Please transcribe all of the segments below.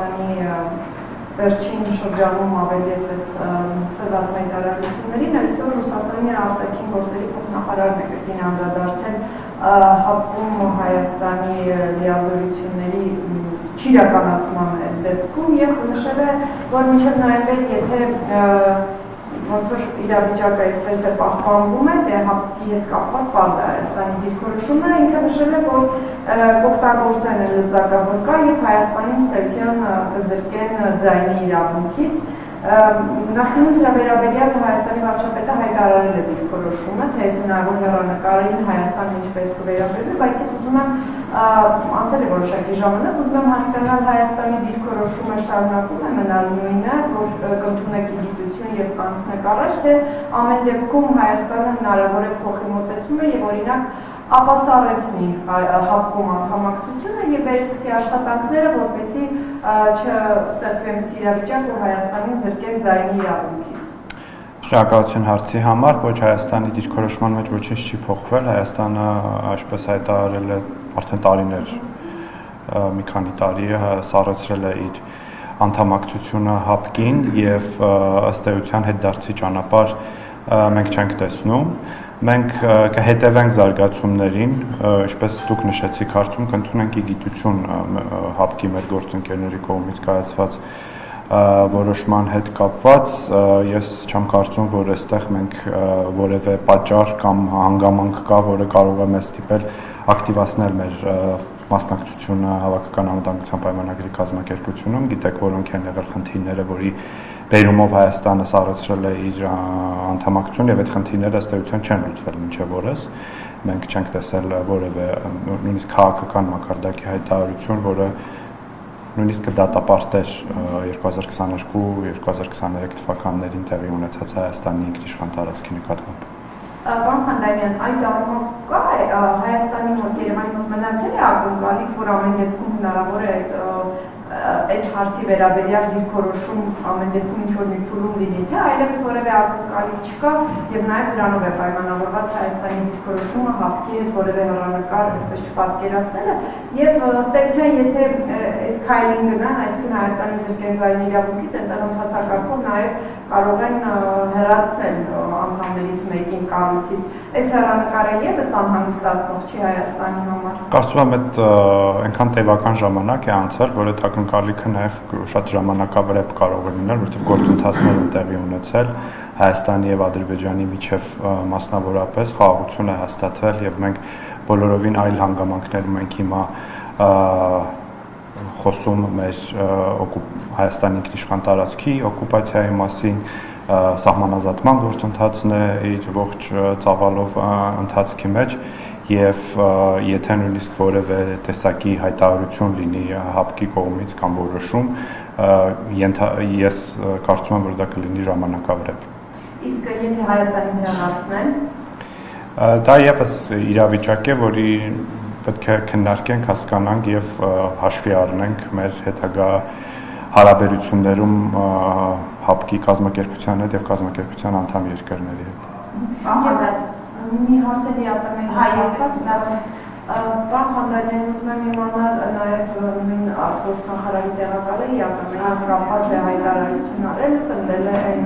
Հայաստանի վերջին շրջանում ավելի այսպես սրված հայտարարություններին, այսօր Ռուսաստանի արտաքին գործերի փոխնախարարն է կրկին անդրադարձել ՀԱՊԿ-ում Հայաստանի լիազորությունների չիրականացման այս դեպքում եւ նշել է, որ մինչեւ նոյեմբեր, եթե ոնց որ իրավիճակը այսպես է պահպանվում է, դե ՀԱՊԿ-ի հետ կապված բարձ է Հայաստանի դիրքորոշումը, ինքը նշել է, որ կօգտագործեն լծակը, որ կա եւ Հայաստանին ստեյցիան կզրկեն ձայնի իրավունքից։ Նախկինում սրա վերաբերյալ Հայաստանի վարչապետը հայտարարել է դիրքորոշումը, թե այս հնարավոր հեռանկարին Հայաստանը ինչպես կվերաբերվի, բայց ես ուզում եմ անցել է որոշակի ժամանակ, ուզում եմ հասկանալ Հայաստանի դիրքորոշումը շարունակում է մնալ նույնը, որ կընդունեք գիտություն եւ կանցնեք առաջ, թե ամեն դեպքում Հայաստանը հնարավոր է փոխի մոտեցումը եւ օրինակ ապասառեցնի ՀԱՊԿ-ում անդամակցությունը եւ վերսկսի աշխատանքները, որպեսզի չստեղծվի այնպիսի իրավիճակ, որ Հայաստանին զրկեն ձայնի իրավունքից։ Շնորհակալություն հարցի համար, ոչ Հայաստանի դիրքորոշման մեջ ոչինչ չի փոխվել, Հայաստանը այսպես հայտարարել է արդեն տարիներ, մի քանի տարի սառեցրել է իր անդամակցությունը ՀԱՊԿ-ին եւ ըստ էության հետդարձի ճանապարհ մենք չենք տեսնում։ Մենք կհետևենք զարգացումներին, ինչպես դուք նշեցիք հարցում, կընդունենք գիտություն ՀԱՊԿ-ի մեր գործընկերների կողմից կայացված որոշման հետ կապված, ես չեմ կարծում, որ այստեղ մենք որևէ պատճառ կամ հանգամանք կա, որը կարող է մեզ ստիպել ակտիվացնել մեր մասնակցությունը հավաքական անվտանգության պայմանագրի կազմակերպությունում, գիտեք, որոնք են եղել խնդիրները, որի բերումով Հայաստանը սառեցրել է իր անդամակցությունը եւ այդ խնդիրները ըստ էության չեն լուծվել մինչեւ օրս։ Մենք չենք տեսել որևէ նույնիսկ քաղաքական մակարդակի հայտարարություն, որը նույնիսկ կդատապարտեր 2022-2023 թվականներին տեղի ունեցած Հայաստանի ինքնիշխան տարածքի նկատմամբ։ Պարոն Խանդայմյան, այդ առումով կա Հայաստանի մոտ Երևանի մոտ մնացել է ակնկալիք, որ ամեն դեպքում հնարավոր է այդ հարցի վերաբերյալ դիրքորոշում ամեն դեպքում ինչ-որ մի փուլում լինի, թե այլևս որևէ ակնկալիք չկա եւ նաեւ դրանով է պայմանավորված Հայաստանի դիրքորոշումը ՀԱՊԿ-ի հետ որևէ հեռանկար այսպես չպատկերացնելը եւ ըստ էության եթե այս քայլին գնան, այսինքն Հայաստանի զրկեն ձայնի իրավունքից, այնտեղ ընդհանրակարգով նաեւ կարող են հեռացնել անդամներից մեկին կառույցից, այս հեռանկարը եւս անհանգստացնող չի Հայաստանի համար։ Կարծում եմ այդ այնքան տևական ժամանակ է անցել, որ այդ ակնկալիքը նաեւ շատ ժամանակավրեպ կարող է լինել, որովհետեւ գործընթացներ են տեղի ունեցել Հայաստանի եւ Ադրբեջանի միջև մասնավորապես խաղաղություն է հաստատվել եւ մենք բոլորովին այլ հանգամանքներում ենք հիմա խոսում մեր Հայաստանի ինքնիշխան տարածքի օկուպացիայի մասին, սահմանազատման գործընթացն է իր ողջ ծավալով ընթացքի մեջ եւ եթե նույնիսկ որևէ տեսակի հայտարարություն լինի ՀԱՊԿ-ի կողմից կամ որոշում, ես կարծում եմ, որ դա կլինի ժամանակավրեպ։ Իսկ եթե Հայաստանին հեռացնեն, դա եւս իրավիճակ է, որի պետք է քննարկենք, հասկանանք եւ հաշվի առնենք մեր հետագա հարաբերություններում ՀԱՊԿ-ի կազմակերպության հետ եւ կազմակերպության անդամ երկրների հետ։ Մի հարցերի ատամների հասկացած, Պարոն Խանդայմյան, ուզում եմ իմանալ նաեւ նույն արտգործնախարարի տեղակալը ատամների կապված է հայտարարություն արել, պնդել է այն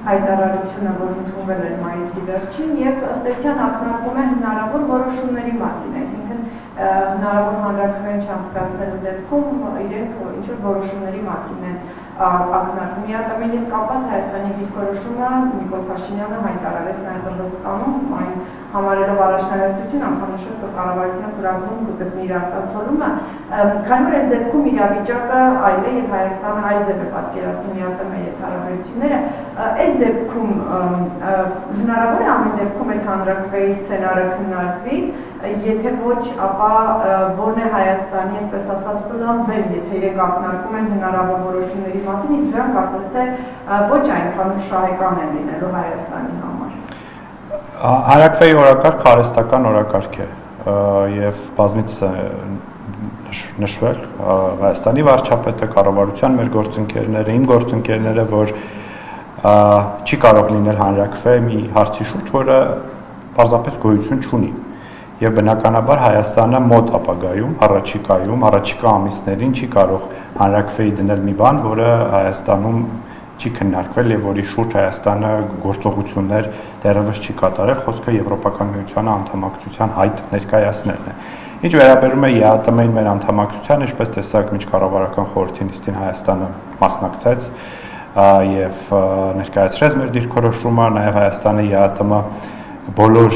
հայտարարությունը, որ ընդունվել էր մայիսի վերջին եւ ըստ էության ակնարկում է հնարավոր որոշումների մասին, այսինքն հնարավոր հանրաքվեն չանցկացնելու դեպքում իրենք ինչ-որ որոշումների մասին են ակնարկում։ Ատամների հետ կապված Հայաստանի դիրքորոշումը Նիկոլ Փաշինյանը հայտարարեց նաեւ Հնդկաստանում, այն համարելով առաջնահերթություն անգամ նշեց, որ կառավարության ծրագրում կգտնի իր արտացոլումը, քանի որ այս դեպքում իրավիճակը այլ է եւ Հայաստանը այլ ձև է պատկերացնում ԵԱՏՄ-ի հետ հարաբերությունները, այս դեպքում հնարավոր է ամեն դեպքում այդ հանրաքվեի սցենարը քննարկվի, եթե ոչ, ապա որն է Հայաստանի, այսպես ասած, պլան B, եթե իրենք ակնարկում են հնարավոր որոշումների մասին, իսկ դրանք կարծես թե ոչ այնքան շահեկան են լինելու Հայաստանի համար։ Հանրաքվեի օրակարգ արհեստական օրակարգ է եւ բազմիցս նշվել Հայաստանի վարչապետը, կառավարության մեր գործընկերները, իմ գործընկերները, որ չի կարող լինել հանրաքվե մի հարցի շուրջ, որը պարզապես գոյություն չունի։ եւ բնականաբար Հայաստանը մոտ ապագայում, առաջիկա ամիսներին չի կարող հանրակրվեի դնել մի բան, որը Հայաստանում չի քննարկվել եւ որի շուրջ Հայաստանը գործողություններ դեռևս չի կատարել, խոսքը Եվրոպական միությանը անդամակցության հայտ ներկայացնելն է։ Ինչ վերաբերում է ԵԱՏՄ-ին մեր անդամակցությանը, ինչպես տեսակ միջկառավարական խորհրդի նիստին Հայաստանը մասնակցեց եւ ներկայացրեց մեր դիրքորոշումը, նաեւ Հայաստանը ԵԱՏՄ բոլոր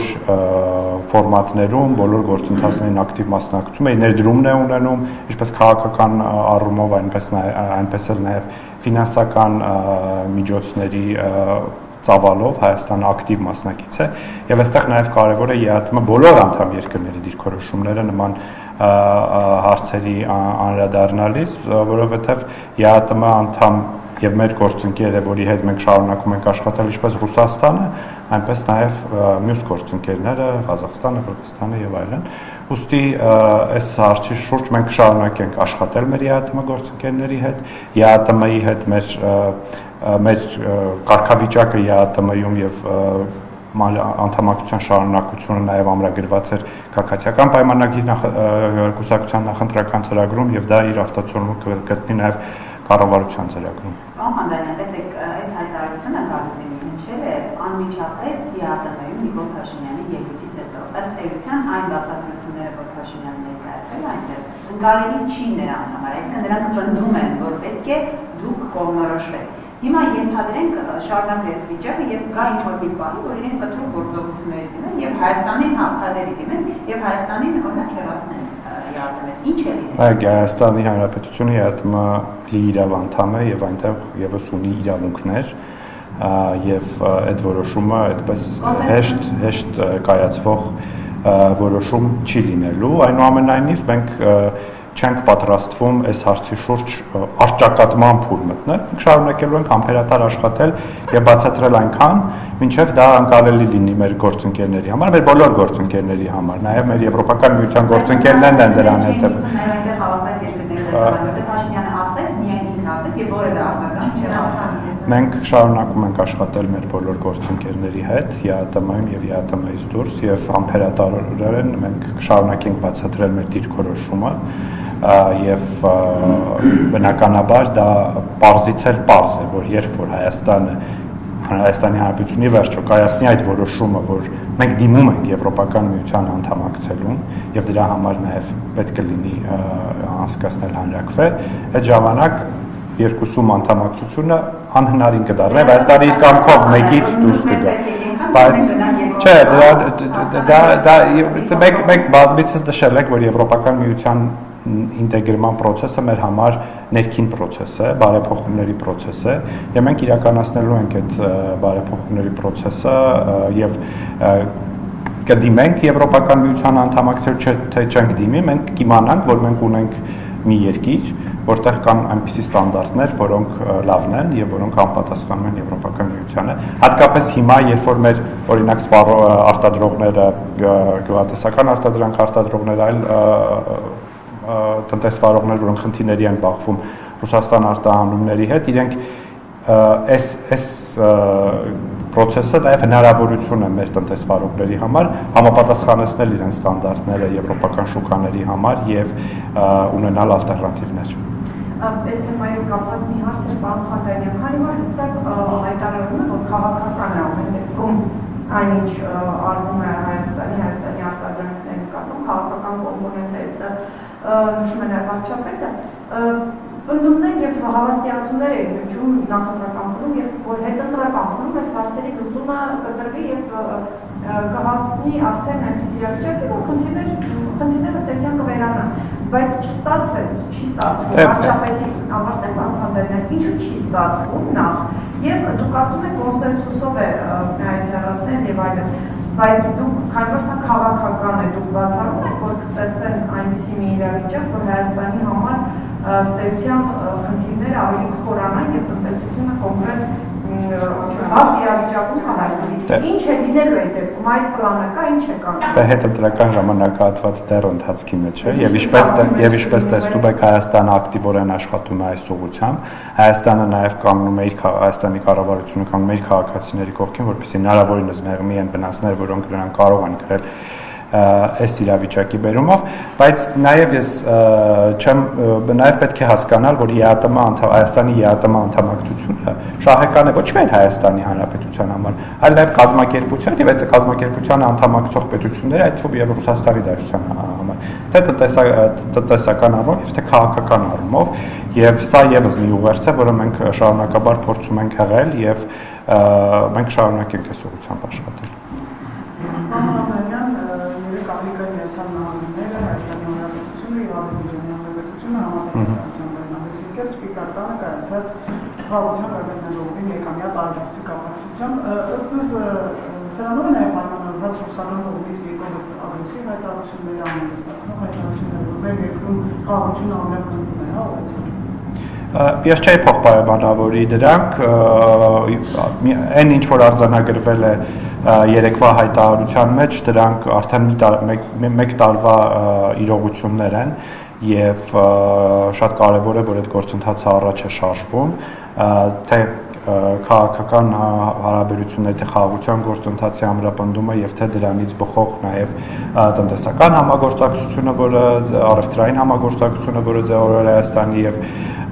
ֆորմատներում, բոլոր գործընթացներին ակտիվ մասնակցում է, ներդրումն է ունենում, ինչպես քաղաքական առումով, այնպես էլ նաև ֆինանսական միջոցների ծավալով Հայաստանը ակտիվ մասնակից է, եւ այստեղ նաև կարևոր է ԵԱՏՄ բոլոր անդամ երկրների դիրքորոշումները նման հարցերի անդրադառնալիս, որովհետեւ ԵԱՏՄ անդամ եւ մեր գործընկերը, որի հետ մենք շարունակում ենք աշխատել, ինչպես Ռուսաստանը, այնպես նաև մյուս գործընկերները, Ղազախստանը, Կրղիզստանը եւ այլն։ Ուստի այս հարցի շուրջ մենք շարունակենք աշխատել մեր ԵԱՏՄ գործընկերների հետ, ԵԱՏՄ-ի հետ մեր կարգավիճակը ԵԱՏՄ-ում եւ անդամակցության շարունակությունը նաև ամրագրված էր քաղաքացիական պայմանագիր կուսակցության նախընտրական ծրագրում եւ դա իր արտացոլումը կգտնի նաև կառավարության ծրագրում։ Պարոն Խանդանյան, տեսեք, այս հայտարարությունը Գարուզինի հնչել է անմիջապես ԵԱՏՄ-ում Նիկոլ Փաշինյանի ելույթից հետո։ Ըստ էության այն բացատրությունները, որ Փաշինյանը ներկայացրել այնտեղ, ընկալելի չի նրանց համար, այսինքն նրանք պնդում են, որ պետք է դուք կողմնորոշվեք։ Հիմա ենթադրենք շարունակվի այս վիճակը եւ գա ինչ-որ մի բան, որ իրենք կտրուկ գործողությունների դիմեն եւ Հայաստանին հաղթադերի դիմեն եւ Հայաստանին օրինակ հեռացնեն ԵԱՏՄ-ից։ Ինչ է լինելու։ Հայաստանի Հանրապետությունը ԵԱՏՄ-ի իրավ անդամ է եւ այնտեղ եւս ունի իրավունքներ եւ այդ որոշումը այդպես հեշտ կայացվող որոշում չի լինելու, այնուամենայնիվ մենք չենք պատրաստվում այս հարցի շուրջ առճակատման փուլ մտնել, մենք շարունակելու ենք համբերատար աշխատել եւ բացատրել այնքան, մինչեւ դա անկարելի լինի մեր գործընկերների համար, մեր բոլոր գործընկերների համար, նաեւ մեր Եվրոպական միության գործընկերներն են դրան հետեւ։ Մենք շարունակում ենք աշխատել մեր բոլոր գործընկերների հետ, ԵԱՏՄ-ում եւ ԵԱՏՄ-ից դուրս եւ համբերատարորեն մենք շարունակենք բացատրել մեր դիրքորոշումը եւ բնականաբար դա պարզից էլ պարզ է, որ երբ որ Հայաստանի Հանրապետությունի վերջո կայացնի այդ որոշումը, որ մենք դիմում ենք Եվրոպական միության անդամակցելուն եւ դրա համար նաեւ պետք է լինի անցկացնել հանրակրվե, այդ ժամանակ երկուսում անդամակցությունը անհնարին կդառնա, Հայաստանի իր կամքով մեկից դուրս կգա։ Բայց չէ, դա մենք բազմիցս նշել ենք, որ Եվրոպական միության ինտեգրման process-ը մեր համար ներքին process է, բարեփոխումների process է, եւ մենք իրականացնելու ենք այդ բարեփոխումների process-ը եւ կդիմենք Եվրոպական միության անդամակցել, թե չենք դիմի, մենք կիմանանք, որ մենք ունենք մի երկիր, որտեղ կան այնպիսի ստանդարտներ, որոնք լավն են եւ որոնք համապատասխանում են Եվրոպական միությանը։ Հատկապես հիմա, երբ որ մեր օրինակ արտադրողները, գյուղատնտեսական արտադրանք արտադրողներ, այլ տնտեսվարողներ, որոնք խնդիրների են բախվում Ռուսաստան արտահանումների հետ, իրենք այս process-ը նաև հնարավորություն է մեր տնտեսվարողների համար համապատասխանեցնել իրենց ստանդարտները եվրոպական շուկաների համար եւ ունենալ ալտերնատիվներ։ Այս թեմայով կապված մի հարց է, պարոն Խանդանյան, քանի որ հստակ հայտարարում է, որ քաղաքական է ամեն դեպքում այնինչ արվում է Հայաստանի արտադրանքների նկատմամբ քաղաքական կոմպոնենտ է, այստեղ նշում է նաև վարչապետը, պնդումներ եւ հավաստիացումներ են հնչում նախընտրական փուլում եւ որ հետընտրական փուլում այս հարցերի լուծումը կտրվի եւ կհասնի արդեն այնպես իրավիճակի, որ խնդիրները ստեցյան կվերանան, բայց չստացվեց, չի ստացվում վարչապետի ավարտել պարոն Խանդանյան, ինչու չի ստացվում նախ եւ դուք ասում եք կոնսենսուսով է այդ հեռացնել եւ այլն, բայց դուք քանի որ սա քաղաքական է, դուք բացառում եք, որ կստեղծեն այնպիսի մի իրավիճակ, որ Հայաստանի համար ստեղծության խնդիրները ավելի խորանան եւ տնտեսությունը կոնկրետ հավ իրավիճակում կհայտնվի։ Ինչ է լինելու այդ դեպքում, այդ պլանը կա, ինչ է կան։ Դա հետընտրական ժամանակահատվածը դեռ ընթացքի մեջ է եւ ինչպես տեսնում եք Հայաստանը ակտիվորեն աշխատում է այս ուղղությամբ։ Հայաստանը նաեւ կանգնում է իր Հայաստանի կառավարությունը կանգնում է իր քաղաքացիների կողքին, որպեսզի հնարավորինս մեղմի են վնասներ, որոնք նրանք կարող են կրել այս իրավիճակի բերումով, բայց նաև ես նաև պետք է հասկանալ, որ Հայաստանի ԵԱՏՄ անդամակցությունը շահեկան է ոչ միայն Հայաստանի Հանրապետության համար, այլ նաև կազմակերպության եւ այդ կազմակերպությանը անդամակցող պետությունների, այդ թվում եւ Ռուսաստանի Դաշնության համար, թե տնտեսական առումով, եւ թե քաղաքական առումով, եւ սա եւս մի ուղերձ է, որը մենք շարունակաբար փորձում ենք հղել եւ մենք շարունակենք այս ուղղությամբ աշխատել։ Հայաստանի Հանրապետությունը եւ Ադրբեջանի Հանրապետությունը համապատասխանության վերնահեսիկել Սպիտակտանը կայացած խաղաղության գագաթնաժողովի մեկամյա տարեդարձի կապակցությամբ ըստ ձեզ սրանով է նաեւ պայմանավորված ռուսական կողմից եկող ագրեսիվ հայտարարությունները, անհանգստացնող հայտարարությունները, որ մեր երկրում խաղաղությունը ամենաքնդում է, հա, ուղղակի։ Ես չէի փոխպայմանավորի դրանք, այն ինչ որ արձանագրվել է երեկվա հայտարարության մեջ, դրանք արդեն մեկ տարվա իրողություններ են եւ շատ կարեւոր է, որ այդ գործընթացը առաջ է շարժվում, թե քաղաքական հարաբերությունների, թե խաղաղության գործընթացի ամրապնդումը եւ թե դրանից բխող նաեւ տնտեսական համագործակցությունը, որը առևտրային համագործակցությունը, որը ձևավորել է Հայաստանի եւ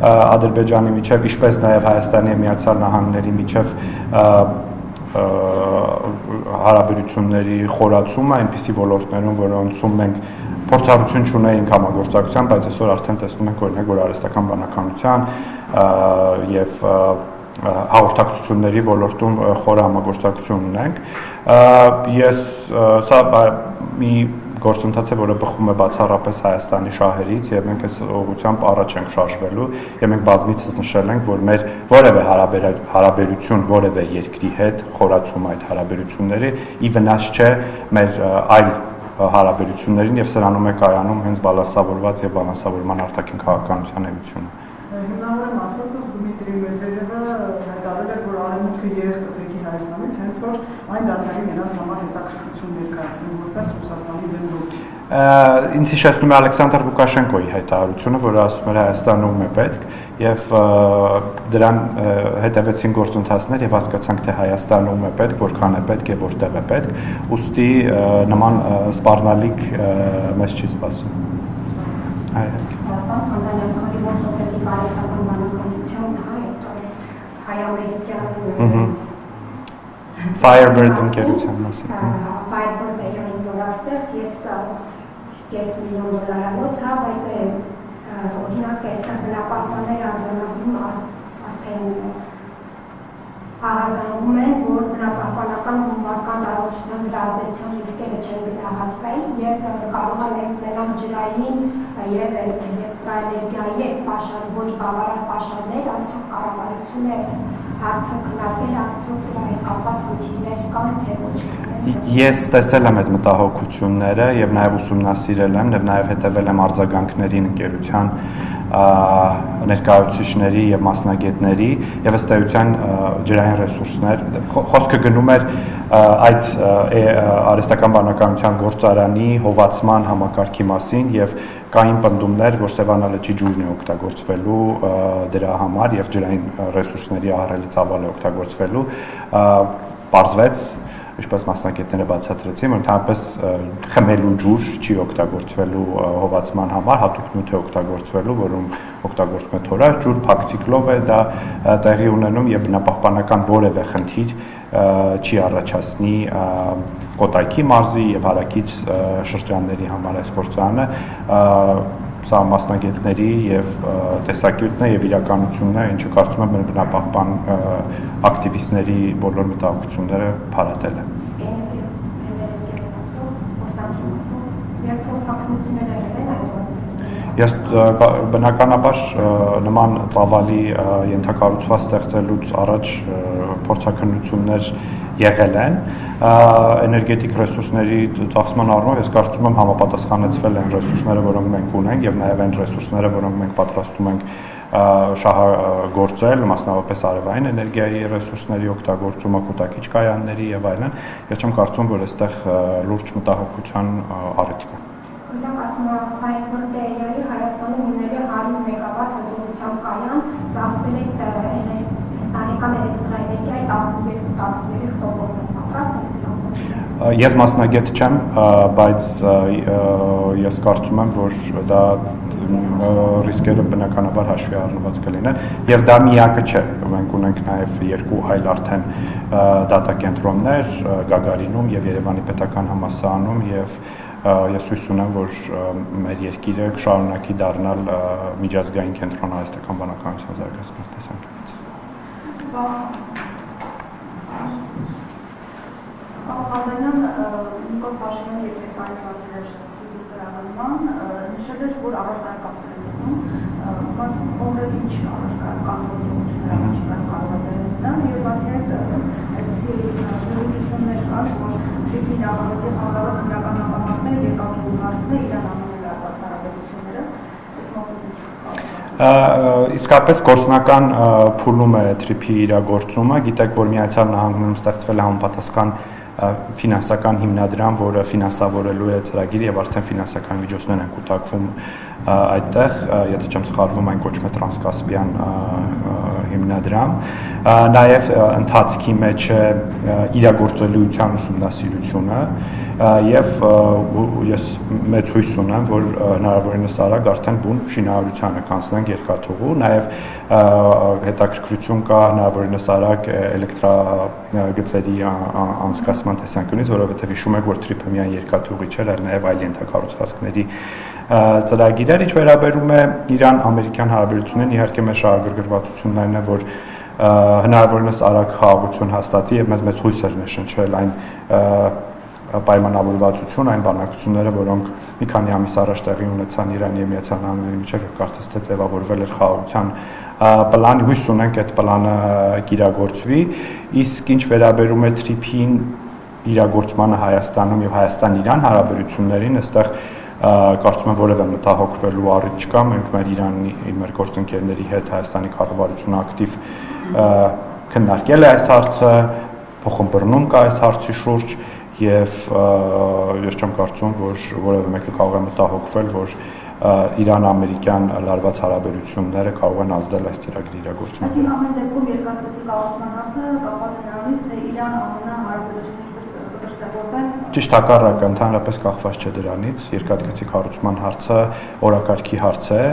Ադրբեջանի միջև, ինչպես նաև Հայաստանի եւ Միացյալ Նահանգների միջև հարաբերությունների խորացումը այնպիսի ոլորտներում, որոնցում մենք փորձառություն չունեինք համագործակցության, բայց այսօր արդեն տեսնում ենք օրինակ, որ արհեստական բանականության եւ հաղորդակցությունների ոլորտում խոր համագործակցություն ունենք։ Սա մի գործընթաց է, որը բխում է բացառապես Հայաստանի շահերից եւ մենք այս ուղղությամբ առաջ ենք շարժվելու եւ մենք բազմիցս նշել ենք, որ մեր որևէ հարաբերություն որևէ երկրի հետ խորացում այդ հարաբերությունների ի վնաս չէ մեր այլ հարաբերություններին եւ սրանում է կայանում հենց բալանսավորված եւ բալանսավորման արտաքին քաղաքականության էությունը։ Հիմնավորեմ ասածս Դմիտրի Մեդվեդևը հայտարարել է, որ Արևմուտքը երես կտրեկի Հայաստանից, հենց որ այն դադարի նրանց համար հետաքրքրություն ներկայացնեն, որպես Ռուսաստանի դեմ գործ։ Ինձ հիշեցնում է Ալեքսանդր Լուկաշենկոյի հայտարարությունը, որը ասում էր Հայաստանը ում է պետք, եւ դրան հետևեցին գործընթացներ եւ հասկացանք, թե Հայաստանը ում է պետք, որքան է պետք եւ որտեղ է պետք, ուստի նման սպառնալիք մեզ չի սպասում։ Firebird ընկերության մասին։ Firebird-ը նորաստեղծ, ես $5 միլիոն հա, բայց օրինակ այստեղ բնապահպանները արձանագրում արդեն ահազանգում են, որ բնապահպանական մարդկանց առողջության վրա ազդեցության ռիսկերը չեն գնահատվել եւ կարող է մեկնելան ջրային եւ էլեկտրաէներգիայի այդ պաշար, ոչ բավարար պաշարներ, արդյոք կառավարությունը այս հարցը քննարկել, արդյոք դրա հետ կապված խնդիրներ կան, թե ոչ։ Ես տեսել եմ այդ մտահոգությունները եւ նաեւ ուսումնասիրել եմ եւ նաեւ հետեւել եմ արձագանքներին ընկերության ներկայացուցիչների եւ մասնագետների եւ ըստ էության ջրային ռեսուրսներ խոսքը գնում էր այդ արհեստական բանականության գործարանի հովացման համակարգի մասին եւ կային պնդումներ, որ Սևանա լճի ջուրն է օգտագործվելու դրա համար եւ ջրային ռեսուրսների ահռելի ծավալ է օգտագործվելու, պարզվեց, ինչպես մասնագետները բացատրեցին, որ ընդհանրապես խմելու ջուր չի օգտագործվելու հովացման համար, հատուկ նյութ է օգտագործվելու, որում օգտագործվում է թորաշ ջուր, փակ ցիկլով է դա տեղի ունենում եւ բնապահպանական որևէ խնդիր չի առաջացնի Կոտայքի մարզի եւ հարակից շրջանների համար այս գործարանը սա մասնագետների եւ տեսակետն է եւ իրականությունն է, ինչը կարծում եմ մեր բնապահպան ակտիվիստների բոլոր մտահոգությունները փարատել է։ Ես բնականաբար նման ծավալի ենթակառուցված ստեղծելուց առաջ փորձաքննություններ եղել են էներգետիկ ռեսուրսների ծախսման առումով ես կարծում եմ համապատասխանեցվել են ռեսուրսները, որոնք մենք ունենք եւ նաեւ այն ռեսուրսները, որոնք մենք պատրաստում ենք շահագործել, մասնավորապես արևային էներգիայի ռեսուրսների օգտագործումը, կուտակիչ կայանների եւ այլն, ես չեմ կարծում, որ այստեղ լուրջ մտահոգության առիթ կա։ Օրինակ ասում եմ, Firebird-ի Հայաստանում ունենալի 100 մեգավատ հզորությամբ կայան ծախսվել է տարեկան էլեկտրաէներգիայի 12%, պատրաստ եք դրան։ Ես մասնագետ չեմ, բայց ես կարծում եմ, որ դա ռիսկերը բնականաբար հաշվի առնված կլինեն, եւ դա միակը չէ։ Մենք ունենք նաեւ երկու այլ արդեն դատակենտրոններ Գագարինում եւ Երևանի պետական համալսարանում եւ ես հույս ունեմ, որ մեր երկիրը կշարունակի դառնալ միջազգային կենտրոն արհեստական բանականության զարգացման տեսանկյունից։ Անդրանյան Նիկոլ Փաշինյանը երբ ներկայացրել էր ստորագրման, նշել էր, որ առաջնական կապիտալիզմում մաս կոնկրետ ինչ առաջնական գործողություններ առաջնական կառավարությունն եւ բացի այդ այսպիսի նորություններ կան, որ դեպի նախագծի խաղաղ հիմնական նպատակները երկաթուղու հարցն է իրան ամենը լարված հարաբերությունները այս մասով Իսկապես գործնական փուլում է TRIP-ի իրագործումը, գիտեք, որ Միացյալ Նահանգներում ստեղծվել է համապատասխան ֆինանսական հիմնադրամ, որը ֆինանսավորելու է ծրագիրը եւ արդեն ֆինանսական միջոցներ են կուտակվում այդտեղ, եթե չեմ սխալվում, այն կոչվում է Տրանսկասպիան հիմնադրամ, նաեւ ընթացքի մեջ է իրագործելիության ուսումնասիրությունը եւ ես մեծ հույս ունեմ, որ հնարավորինս արագ արդեն բուն շինարարությանը կանցնենք երկաթուղու, նաեւ հետաքրքրություն կա հնարավորինս արագ էլեկտրագծերի անցկացման տեսանկյունից, որովհետեւ հիշում եք, որ TRIP-ը միայն երկաթուղի չէր, այլ նաեւ այլ ենթակառուցվածքների ծրագիրներ, ինչ վերաբերում է Իրան-ամերիկյան հարաբերություններին, իհարկե մեր շահագրգռվածություններն է, որ հնարավորինս արագ խաղաղություն հաստատի եւ մեծ հույսեր նշնչել այն պայմանավորվածություն, այն բանակցությունները, որոնք մի քանի ամիս առաջ տեղի ունեցան Իրանի եւ Միացյալ Նահանգների միջեւ, կարծես թե ձևավորվել էր խաղաղության պլան, հույս ունենք այդ պլանը կիրագործվի, իսկ ինչ վերաբերում է TRIP-ին իրագործմանը Հայաստանում եւ Հայաստան-Իրան հարաբերություններին, այստեղ կարծում եմ որևէ մտահոգվելու առիթ չկա, մենք մեր Իրանի մեր գործընկերների հետ Հայաստանի կառավարությունը ակտիվ քննարկել է այս հարցը, փոխըմբռնում կա այս հարցի շուրջ եւ ես չեմ կարծում, որ որևէ մեկը կարող է մտահոգվել, որ Իրան-ամերիկյան լարված հարաբերությունները կարող են ազդել այս ծրագրի իրագործմանը։ Այսինքն ամեն դեպքում երկաթգծի կառուցման հարցը կապված է նրանից, թե Իրան-ԱՄՆ հարաբերությունները կդրսևորվեն։ Ճիշտ հակառակը, ընդհանրապես կախված չէ դրանից, երկաթգծի կառուցման հարցը օրակարգի հարց է,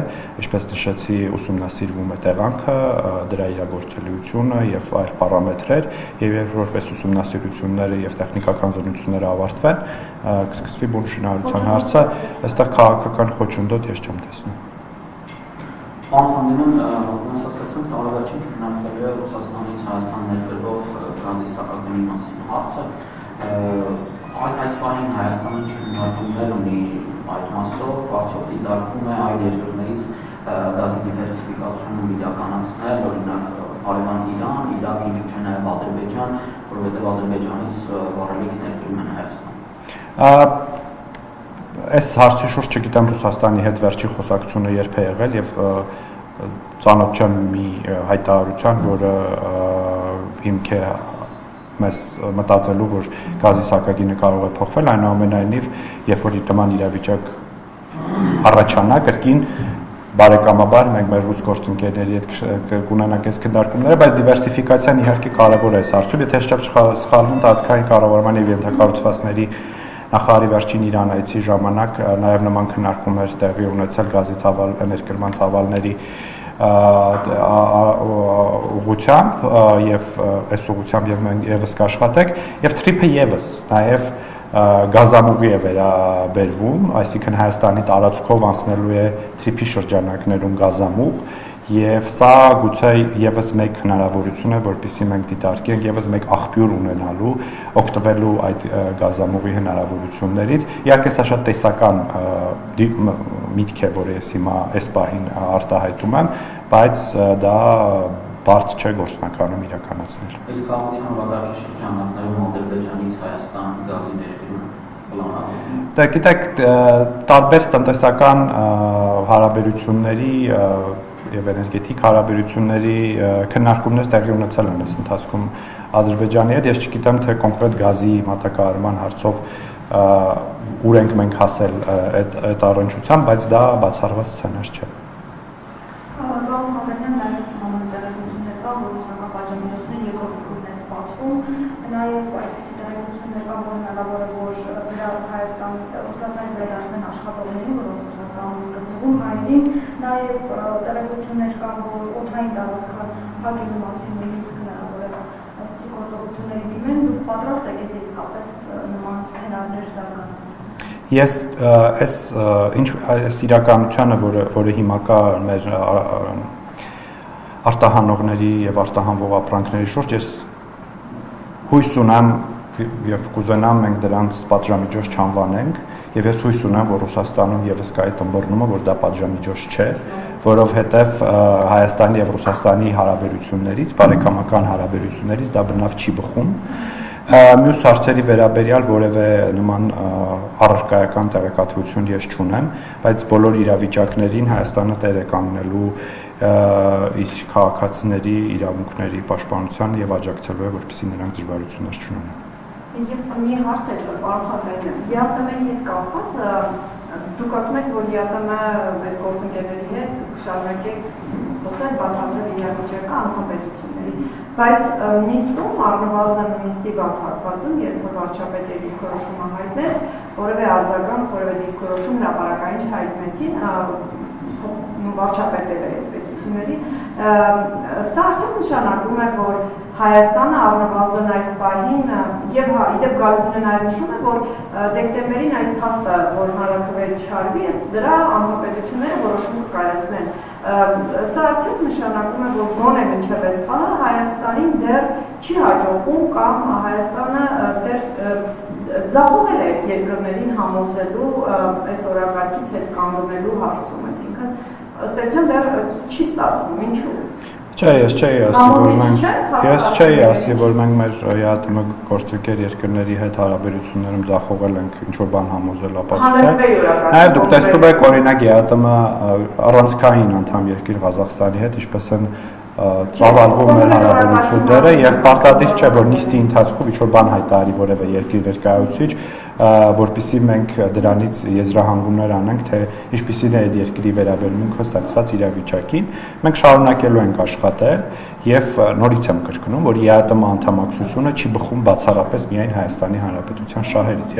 ինչպես նշեցի, ուսումնասիրվում է տեղանքը, դրա իրագործելիությունը եւ այլ պարամետրեր, եւ երբ որպես ուսումնասիրությունները եւ տեխնիկական զորությունները ավարտվեն, կսկսվի բուն շինարարության հարցը, այստեղ քաղաքական խոչընդոտ ես չեմ տեսնում։ Անխանդինում ոնց հասկացանք, նորավերջին քննարկվելու է Ռուսաստանից Հայաստան ներկրվող գազի սակագնի մասին հարցը։ Այս պահին Հայաստանը քննարկումներ ունի այդ մասով, արդյոք դիտարկվում է այլ երկրներից գազի դիվերսիֆիկացիոն իրականացնել, օրինակ Արևան Իրան, Իրաք, ինչու՞ չէ նաև Ադրբեջան, որովհետև Ադրբեջանից վառելիք ներկրում են Հայաստան։ Այս հարցի շուրջ չգիտեմ Ռուսաստանի հետ վերջի խոսակցությունը երբ է եղել եւ ծանոթ չեմ մի հայտարարության, որը հիմք է մեզ մտածելու, որ գազի սակագինը կարող է փոխվել, այնուամենայնիվ, երբ որ նման իրավիճակ առաջանա, կրկին բարեկամաբար մենք մեր ռուս գործընկերների հետ կունենանք այս քննարկումները, բայց դիվերսիֆիկացիան իհարկե կարևոր է այս հարցում, եթե չեմ սխալվում, տարածքային կառավարման եւ ենթակառուցվածքների նախարարի վերջին Իրան այցի ժամանակ նաև նման քննարկումներ տեղի ունեցել գազի ներկրման ծավալների ուղղությամբ եւ այս ուղղությամբ եւ մենք եւս կաշխատենք եւ TRIP-ը եւս նաեւ գազամուղի է վերաբերվում, այսինքն Հայաստանի տարածքով անցնելու է TRIP-ի շրջանակներում գազամուղ եւ սա գուցե եւս մեկ հնարավորություն է, որպեսզի մենք դիտարկենք եւս մեկ աղբյուր ունենալու, օգտվելու այդ գազամուղի հնարավորություններից։ Իհարկե սա շատ տեսական միտք է, որը ես հիմա այս պահին արտահայտում եմ, բայց դա բարդ չէ գործնականում իրականացնել։ Իսկ քաղաքական վարակի շրջանակներում Ադրբեջանից Հայաստան գազի ներկրումը պլանավորվում։ Դե գիտեք, տարբեր տնտեսական հարաբերությունների եւ էներգետիկ հարաբերությունների քննարկումներ տեղի ունեցել են այս ընթացքում Ադրբեջանի հետ, ես չգիտեմ թե կոնկրետ գազի մատակարարման հարցով ուր ենք մենք հասել այդ առնչությամբ, բայց դա բացառված սցենար չէ։ Նաև այսպիսի տեղեկություններ կան, որ հնարավոր նաև տեղեկություններ կան, որ օդային տարածքը հակելու մասին նույնիսկ հնարավոր է այսպիսի գործողությունների դիմեն, դուք պատրաստ եք եթե իսկապես նման սցենարներ զարգանան։ Ես այս իրականությանը, որը հիմա կա մեր արտահանողների եւ արտահանվող ապրանքների շուրջ, ես հույս ունեմ եւ կուզենամ մենք դրանց պատժամիջոց չանվանենք եւ ես հույս ունեմ, որ Ռուսաստանում եւս կա այդ ըմբռնումը, որ դա պատժամիջոց չէ, որովհետեւ Հայաստանի եւ Ռուսաստանի հարաբերություններից, բարեկամական հարաբերություններից դա բնավ չի բխում։ Մյուս հարցերի վերաբերյալ որևէ նման առարկայական տեղեկատվություն ես չունեմ, բայց բոլոր իրավիճակներին Հայաստանը տեր է կանգնելու իր քաղաքացիների իրավունքների պաշտպանության եւ աջակցելու է, որպեսզի նրանք դժվարություններ չունենան։ Եվ մի հարց է, պարոն Խաչատրյան, ԵԱՏՄ-ի հետ կապված դուք ասում եք, որ ԵԱՏՄ-ը մեր գործընկերների հետ շարունակեք խոսել, բացատրել իրավիճակը անհամբերությունների, բայց նիստում առնվազն նիստի բաց հատվածում, երբ որ վարչապետը դիրքորոշումը հայտնեց, որևէ արձագանք, որևէ դիրքորոշում հրապարակային չհայտնեցին վարչապետերը պետությունների, սա արդյոք նշանակում է, որ Հայաստանը առնվազն այս պահին եւ իդեպ Գալուստինը նաեւ նշում է, որ դեկտեմբերին այս փաստը, որ հանրաքվեի չարվի, ըստ դրա անհապետությունները որոշում կայացնեն։ Սա արդյոք նշանակում է, որ գոնե մինչև այս պահը Հայաստանին դեռ չի հաջողվում կամ Հայաստանը դեռ ձախողել է երկրներին համոզելու այս օրակարգից հետ կանգնելու հարցում, այսինքն ըստ էության դեռ չի ստացվում, ինչու՞։ Չէ, ես չէի ասի, որ մենք մեր ԵԱՏՄ գործընկեր երկրների հետ հարաբերություններում ձախողել ենք ինչ-որ բան համոզել ապացուցել։ Նաև դուք տեսնում եք օրինակ ԵԱՏՄ առանցքային անդամ երկիր Ղազախստանի հետ, ինչպես են ծավալվում մեր հարաբերությունները եւ պարտադիր չէ, որ նիստի ընթացքում ինչ-որ բան հայտարարի որևէ երկրի ներկայացուցիչ, որպեսզի մենք դրանից եզրահանգումներ անենք, թե ինչպիսին է այդ երկրի վերաբերմունքը ստացված իրավիճակին։ Մենք շարունակելու ենք աշխատել եւ նորից եմ կրկնում, որ ԵԱՏՄ անդամակցությունը չի բխում բացառապես միայն Հայաստանի Հանրապետության շահերից։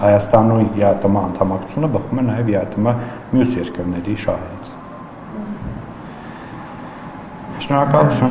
Հայաստանի ԵԱՏՄ անդամակցությունը բխում է նաեւ ԵԱՏՄ մյուս երկրների շահերից։ Շնորհակալություն։